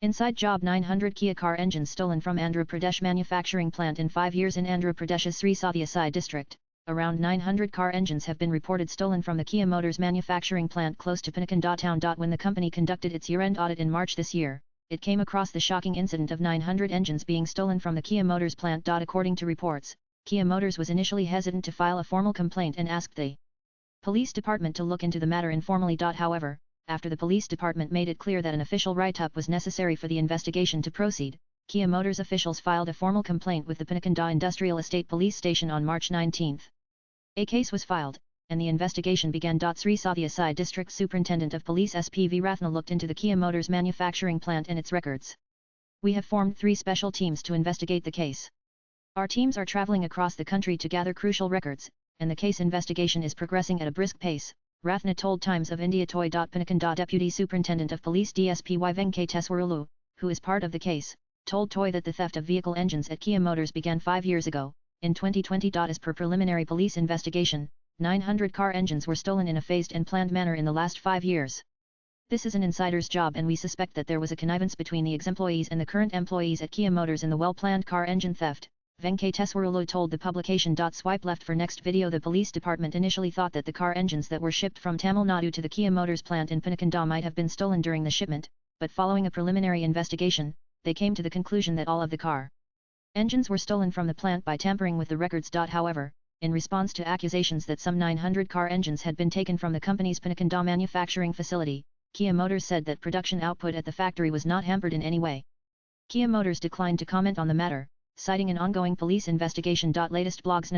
Inside job: 900 Kia car engines stolen from Andhra Pradesh manufacturing plant in 5 years. In Andhra Pradesh's Sri Sathya district, around 900 car engines have been reported stolen from the Kia Motors manufacturing plant close to Panakanda town. When the company conducted its year-end audit in March this year, it came across the shocking incident of 900 engines being stolen from the Kia Motors plant. According to reports, Kia Motors was initially hesitant to file a formal complaint and asked the police department to look into the matter informally. However, after the police department made it clear that an official write-up was necessary for the investigation to proceed, Kia Motors officials filed a formal complaint with the Panakanda Industrial Estate Police Station on March 19. A case was filed, and the investigation began. Sri Sathya District Superintendent of Police S.P.V. Rathna looked into the Kia Motors manufacturing plant and its records. We have formed 3 special teams to investigate the case. Our teams are travelling across the country to gather crucial records, and the case investigation is progressing at a brisk pace, Rathna told Times of India. Panakanda Deputy Superintendent of Police DSP Venkateswarulu, who is part of the case, told TOI that the theft of vehicle engines at Kia Motors began 5 years ago, in 2020. As per preliminary police investigation, 900 car engines were stolen in a phased and planned manner in the last 5 years. This is an insider's job, and we suspect that there was a connivance between the ex-employees and the current employees at Kia Motors in the well-planned car engine theft, Venkateswarulu told the publication. Swipe left for next video. The police department initially thought that the car engines that were shipped from Tamil Nadu to the Kia Motors plant in Panakanda might have been stolen during the shipment, but following a preliminary investigation, they came to the conclusion that all of the car engines were stolen from the plant by tampering with the records. However, in response to accusations that some 900 car engines had been taken from the company's Panakanda manufacturing facility, Kia Motors said that production output at the factory was not hampered in any way. Kia Motors declined to comment on the matter, citing an ongoing police investigation. Latest blogs.